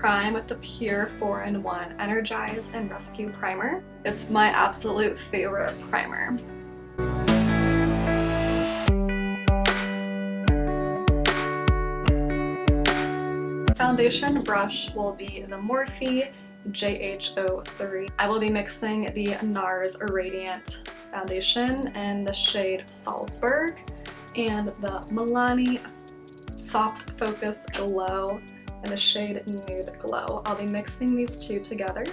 prime with the Pure 4-in-1 Energize and Rescue Primer. It's my absolute favorite primer. Foundation brush will be the Morphe JH03. I will be mixing the NARS Radiant Foundation in the shade Salzburg and the Milani Soft Focus Glow in the shade Nude Glow. I'll be mixing these two together.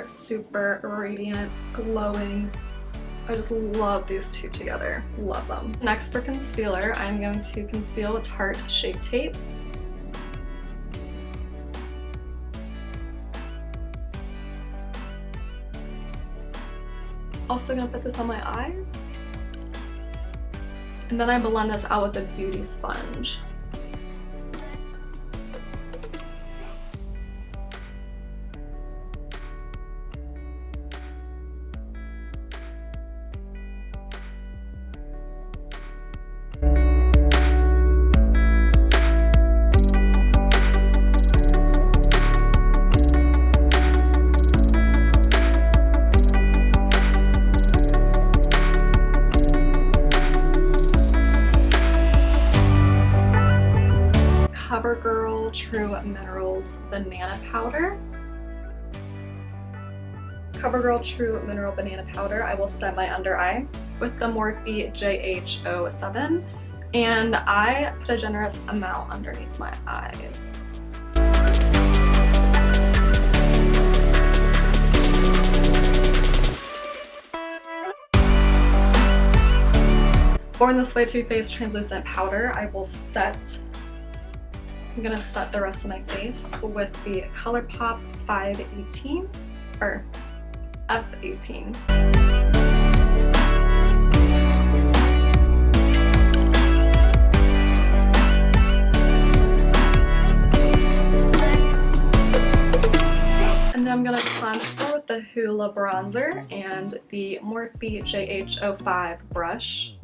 Super radiant, glowing. I just love these two together. Love them. Next for concealer, I'm going to conceal with Tarte Shape Tape. Also gonna put this on my eyes. And then I blend this out with a beauty sponge. CoverGirl True Minerals Banana Powder. CoverGirl True Mineral Banana Powder I will set my under eye with the Morphe JH07, and I put a generous amount underneath my eyes. Born This Way Too Faced Translucent Powder I'm gonna set the rest of my face with the ColourPop 518 or F18. And then I'm gonna contour with the Hoola bronzer and the Morphe JH05 brush.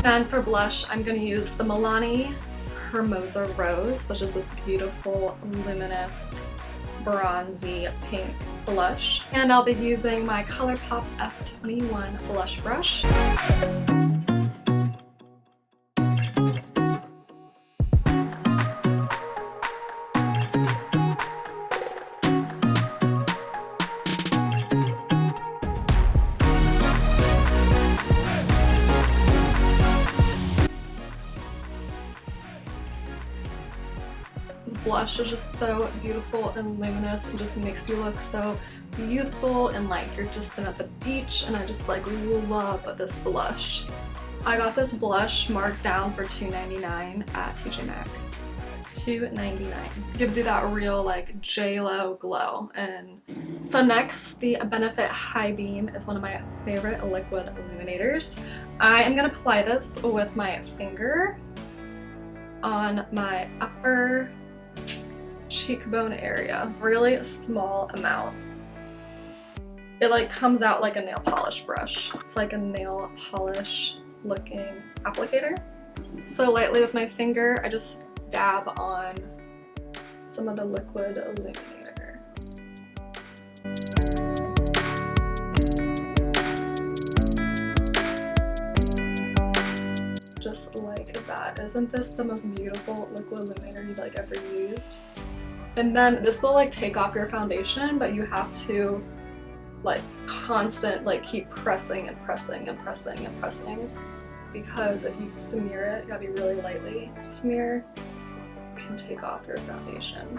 And for blush, I'm going to use the Milani Hermosa Rose, which is this beautiful, luminous, bronzy pink blush. And I'll be using my ColourPop F21 blush brush. Blush is just so beautiful and luminous and just makes you look so youthful and like you're just been at the beach, and I just like love this blush. I got this blush marked down for $2.99 at TJ Maxx. $2.99. Gives you that real like J-Lo glow. And so next, the Benefit High Beam is one of my favorite liquid illuminators. I am gonna apply this with my finger on my upper cheekbone area. Really small amount. It like comes out like a nail polish brush. It's like a nail polish looking applicator. So lightly with my finger, I just dab on some of the liquid illuminator. Just like that. Isn't this the most beautiful liquid illuminator you've like ever used? And then this will like take off your foundation, but you have to like keep pressing and pressing and pressing and pressing, because if you smear it, you gotta be really lightly smear, it can take off your foundation.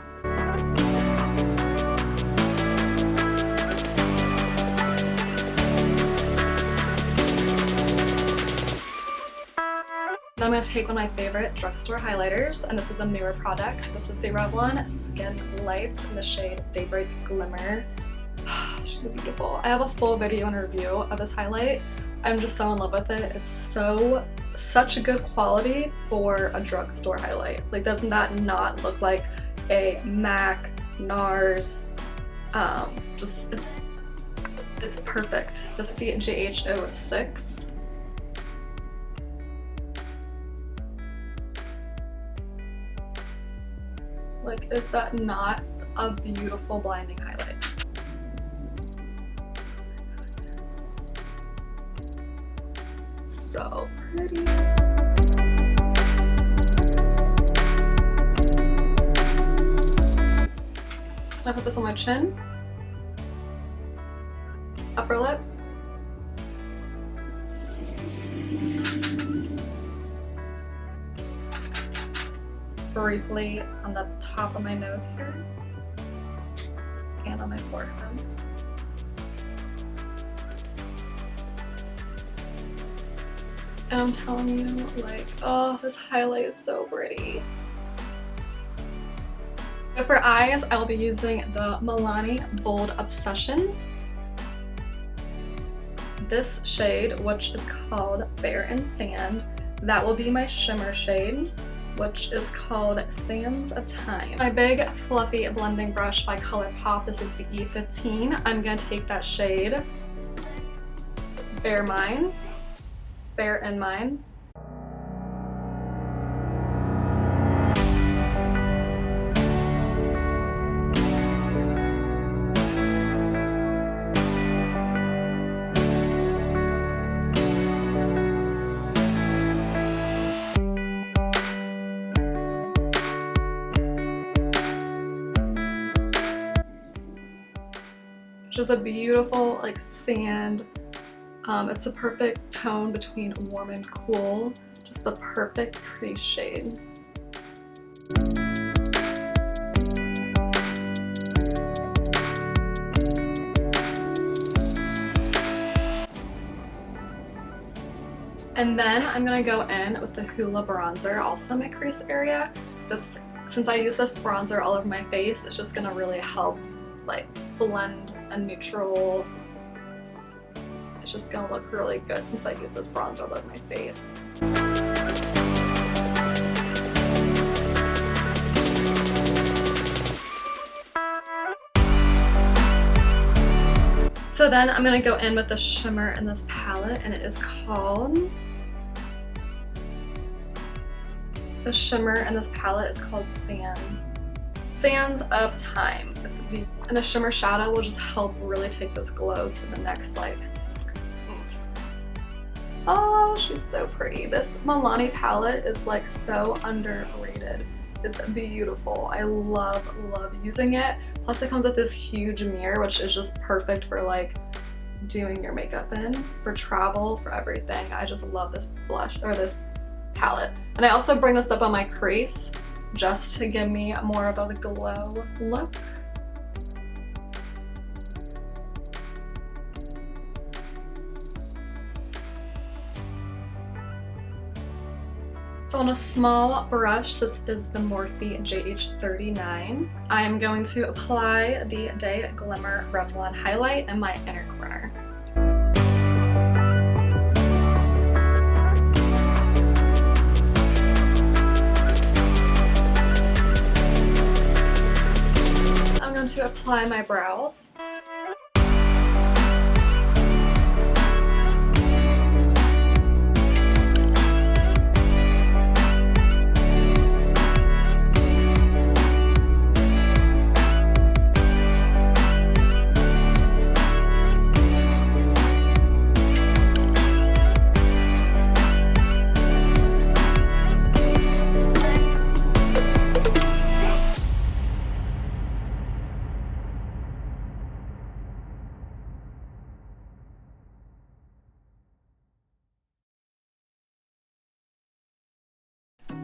Then I'm going to take one of my favorite drugstore highlighters, and this is a newer product. This is the Revlon Skin Lights in the shade Daybreak Glimmer. She's beautiful. I have a full video and review of this highlight. I'm just so in love with it. It's such a good quality for a drugstore highlight. Like, doesn't that not look like a MAC, NARS? It's perfect. This is the JH06. Like, is that not a beautiful blinding highlight? So pretty. I put this on my chin, upper lip, briefly on the top of my nose here, and on my forehead. And I'm telling you, like, oh, this highlight is so pretty. So for eyes, I will be using the Milani Bold Obsessions. This shade, which is called Bare and Sand, that will be my shimmer shade, which is called Sands of Time. My big fluffy blending brush by ColourPop, this is the E15. I'm gonna take that shade, Bare and Mine. Which is a beautiful like sand. It's a perfect tone between warm and cool. Just the perfect crease shade. And then I'm gonna go in with the Hoola bronzer, also in my crease area. Since I use this bronzer all over my face, it's just gonna really help like blend a neutral. It's just gonna look really good since I use this bronzer all over my face. So then I'm gonna go in with the shimmer in this palette, and it is called, the shimmer in this palette is called Sands of Time. And the shimmer shadow will just help really take this glow to the next like oomph. Oh, she's so pretty. This Milani palette is like so underrated. It's beautiful. I love using it. Plus it comes with this huge mirror, which is just perfect for like doing your makeup in, for travel, for everything. I just love this blush, or this palette. And I also bring this up on my crease just to give me more of a glow look. So on a small brush, this is the Morphe JH39. I am going to apply the Day Glimmer Revlon highlight in my inner corner. I'm going to apply my brows.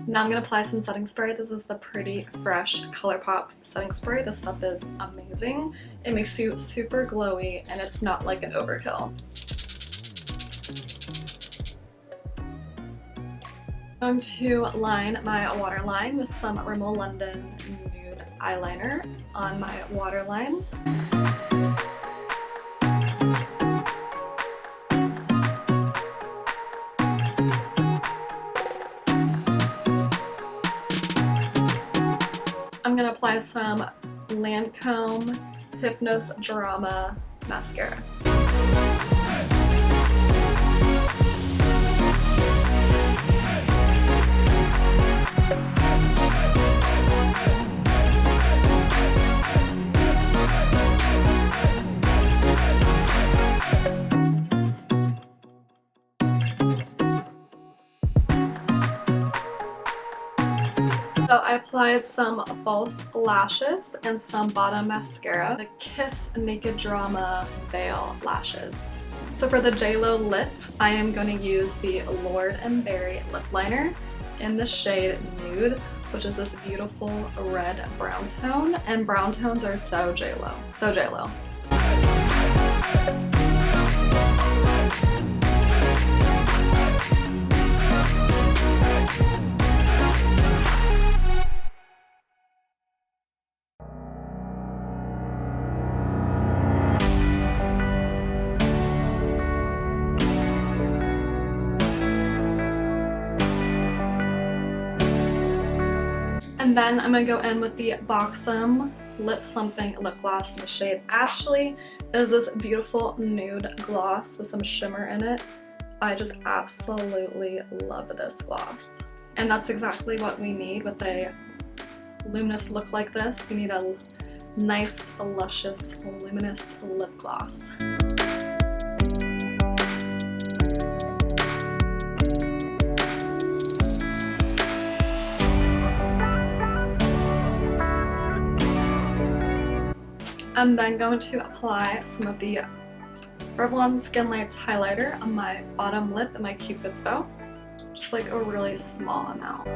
Now I'm gonna apply some setting spray. This is the Pretty Fresh ColourPop setting spray. This stuff is amazing. It makes you super glowy and it's not like an overkill. I'm going to line my waterline with some Rimmel London nude eyeliner on my waterline. I'm gonna apply some Lancome Hypnos Drama mascara. So I applied some false lashes and some bottom mascara, the Kiss Naked Drama Veil lashes. So for the JLo lip, I am going to use the Lord & Berry lip liner in the shade Nude, which is this beautiful red brown tone, and brown tones are so JLo, so JLo. And then I'm going to go in with the Buxom Lip Plumping Lip Gloss in the shade Ashley. It is this beautiful nude gloss with some shimmer in it. I just absolutely love this gloss. And that's exactly what we need with a luminous look like this. We need a nice, luscious, luminous lip gloss. I'm then going to apply some of the Revlon Skin Lights highlighter on my bottom lip and my Cupid's bow, just like a really small amount.